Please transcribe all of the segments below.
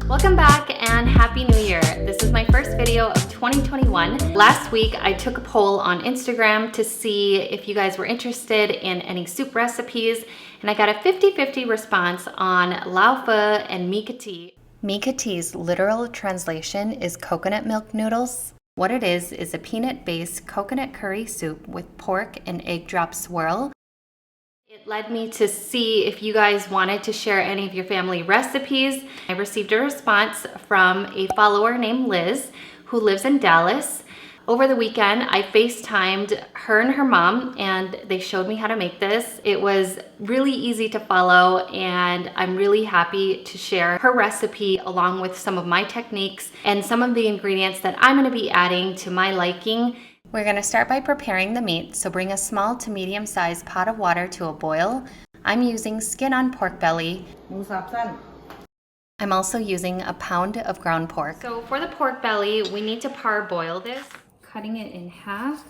Welcome back and Happy New Year. This is my first video of 2021. Last week I took a poll on Instagram to see if you guys were interested in any soup recipes, and I got a 50-50 response on lao pho and mee tea. Mee tea's literal translation is coconut milk noodles. What it is a peanut-based coconut curry soup with pork and egg drop swirl. It led me to see if you guys wanted to share any of your family recipes. I received a response from a follower named Liz who lives in Dallas. Over the weekend, I FaceTimed her and her mom and they showed me how to make this. It was really easy to follow and I'm really happy to share her recipe along with some of my techniques and some of the ingredients that I'm gonna be adding to my liking. We're going to start by preparing the meat, so bring a small to medium-sized pot of water to a boil. I'm using skin-on pork belly. I'm also using a pound of ground pork. So for the pork belly, we need to parboil this, cutting it in half.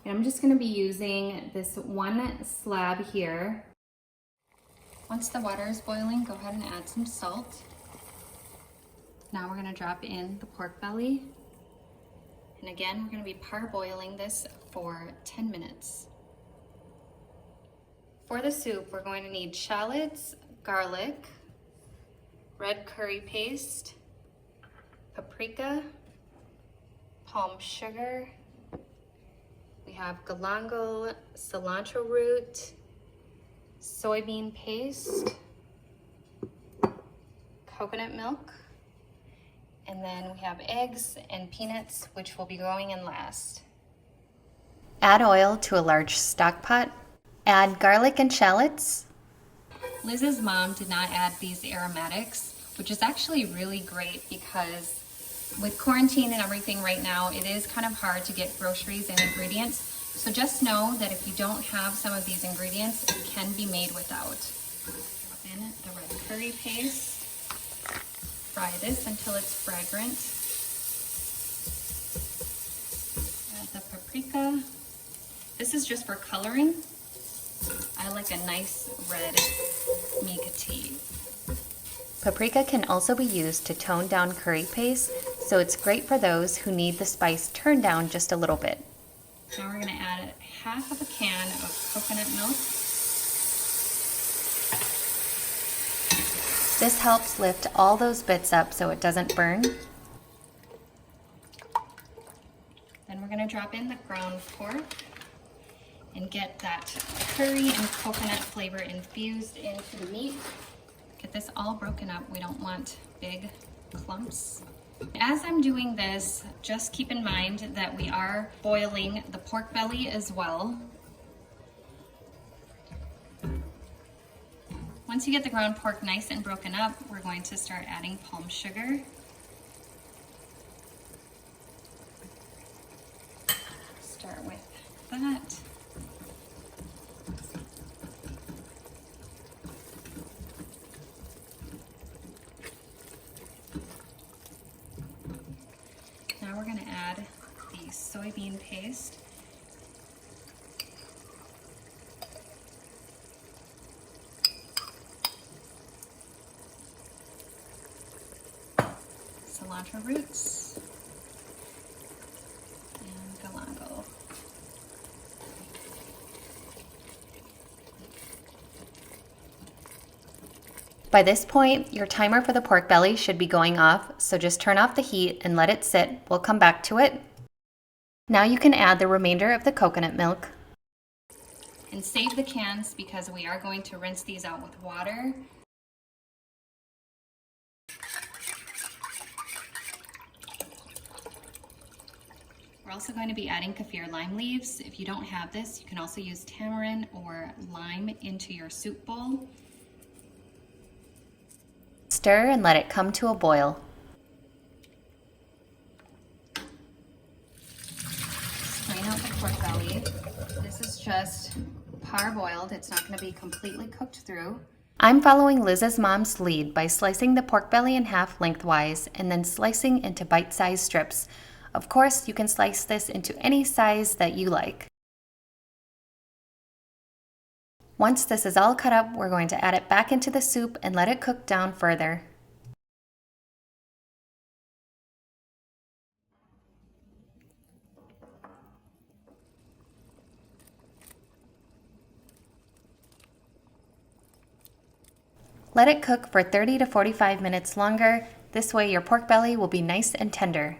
And I'm just going to be using this one slab here. Once the water is boiling, go ahead and add some salt. Now we're going to drop in the pork belly. And again, we're going to be parboiling this for 10 minutes. For the soup, we're going to need shallots, garlic, red curry paste, paprika, palm sugar. We have galangal, cilantro root, soybean paste, coconut milk, and then we have eggs and peanuts, which will be going in last. Add oil to a large stock pot. Add garlic and shallots. Liz's mom did not add these aromatics, which is actually really great because with quarantine and everything right now, it is kind of hard to get groceries and ingredients. So just know that if you don't have some of these ingredients, it can be made without. Drop in the red curry paste. Fry this until it's fragrant. Add the paprika. This is just for coloring. I like a nice red mee tea. Paprika can also be used to tone down curry paste, so it's great for those who need the spice turned down just a little bit. Now we're going to add half of a can of coconut milk. This helps lift all those bits up so it doesn't burn. Then we're going to drop in the ground pork and get that curry and coconut flavor infused into the meat. Get this all broken up. We don't want big clumps. As I'm doing this, just keep in mind that we are boiling the pork belly as well. Once you get the ground pork nice and broken up, we're going to start adding palm sugar. Start with that. Now we're going to add the soybean paste. Cilantro roots and galangal. By this point, your timer for the pork belly should be going off, so just turn off the heat and let it sit. We'll come back to it. Now you can add the remainder of the coconut milk. And save the cans because we are going to rinse these out with water. We're also going to be adding kaffir lime leaves. If you don't have this, you can also use tamarind or lime into your soup bowl. Stir and let it come to a boil. Strain out the pork belly. This is just parboiled. It's not going to be completely cooked through. I'm following Liz's mom's lead by slicing the pork belly in half lengthwise and then slicing into bite-sized strips. Of course, you can slice this into any size that you like. Once this is all cut up, we're going to add it back into the soup and let it cook down further. Let it cook for 30 to 45 minutes longer. This way your pork belly will be nice and tender.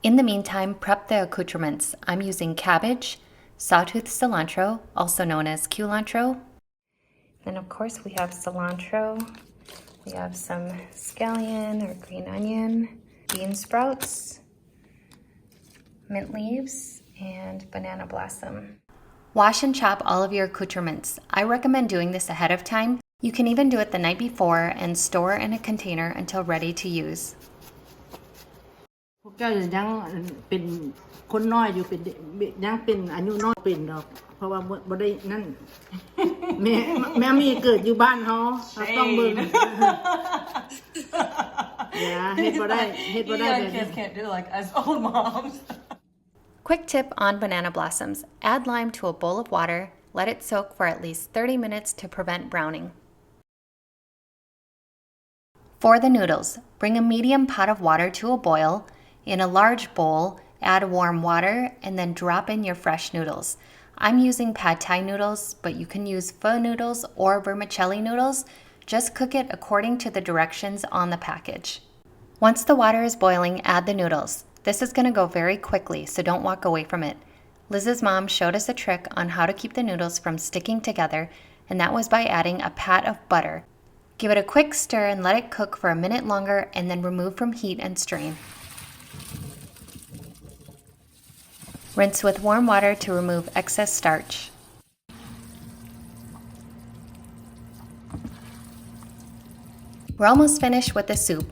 In the meantime, prep the accoutrements. I'm using cabbage, sawtooth cilantro, also known as culantro. Then of course we have cilantro. We have some scallion or green onion, bean sprouts, mint leaves, and banana blossom. Wash and chop all of your accoutrements. I recommend doing this ahead of time. You can even do it the night before and store in a container until ready to use. พวกเจ้ายังเป็นคนน้อยอยู่เป็นยังเป็นอายุน้อยเป็นดอกเพราะว่าบ่ได้นั่นแม่มีเกิดอยู่บ้านเฮาต้องเบิ่งอย่าเฮ็ดบ่ได้แบบนี้ Kids can't do like us old moms. Quick tip on banana blossoms. Add lime to a bowl of water. Let it soak for at least 30 minutes to prevent browning. For the noodles, bring a medium pot of water to a boil. In a large bowl, add warm water and then drop in your fresh noodles. I'm using pad thai noodles, but you can use pho noodles or vermicelli noodles. Just cook it according to the directions on the package. Once the water is boiling, add the noodles. This is going to go very quickly, so don't walk away from it. Liz's mom showed us a trick on how to keep the noodles from sticking together, and that was by adding a pat of butter. Give it a quick stir and let it cook for a minute longer and then remove from heat and strain. Rinse with warm water to remove excess starch. We're almost finished with the soup.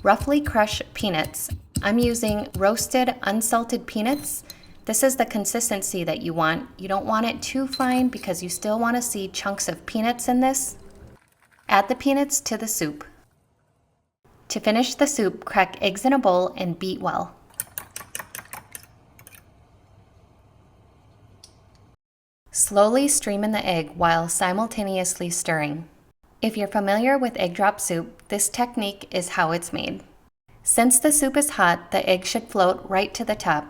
Roughly crush peanuts. I'm using roasted, unsalted peanuts. This is the consistency that you want. You don't want it too fine because you still want to see chunks of peanuts in this. Add the peanuts to the soup. To finish the soup, crack eggs in a bowl and beat well. Slowly stream in the egg while simultaneously stirring. If you're familiar with egg drop soup, this technique is how it's made. Since the soup is hot, the egg should float right to the top.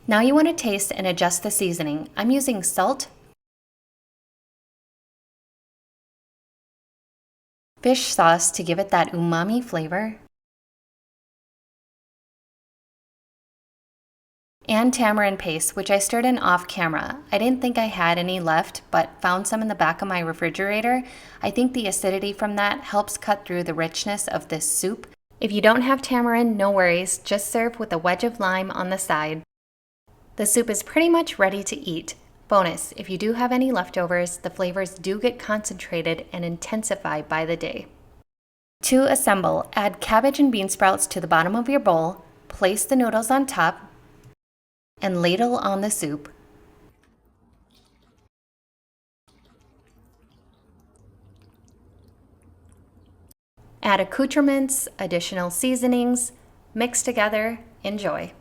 Now you want to taste and adjust the seasoning. I'm using salt, fish sauce to give it that umami flavor, and tamarind paste, which I stirred in off camera. I didn't think I had any left, but found some in the back of my refrigerator. I think the acidity from that helps cut through the richness of this soup. If you don't have tamarind, no worries, just serve with a wedge of lime on the side. The soup is pretty much ready to eat. Bonus, if you do have any leftovers, the flavors do get concentrated and intensify by the day. To assemble, add cabbage and bean sprouts to the bottom of your bowl, place the noodles on top, and ladle on the soup. Add accoutrements, additional seasonings, mix together, enjoy.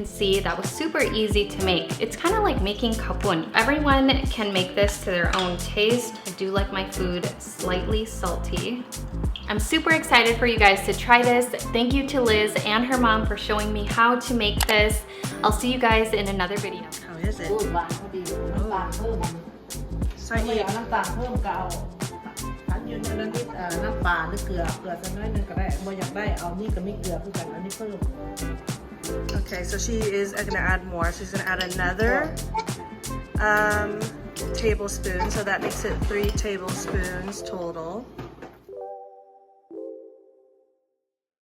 See, that was super easy to make. It's kind of like making kapun. Everyone can make this to their own taste. I do like my food slightly salty. I'm super excited for you guys to try this. Thank you to Liz and her mom for showing me how to make this. I'll see you guys in another video. How is it? ใส่อีกน้ำตาลเพิ่มก็เอาถ้าอยู่ในนั้นนิดน้ำปลาหรือเกลือสักน้อยนึงก็ได้บ่อยากได้เอานี่ก็มีเกลือคือกันอันนี้เพิ่ม Okay, so she is gonna add more. She's gonna add another tablespoon. So that makes it 3 tablespoons total.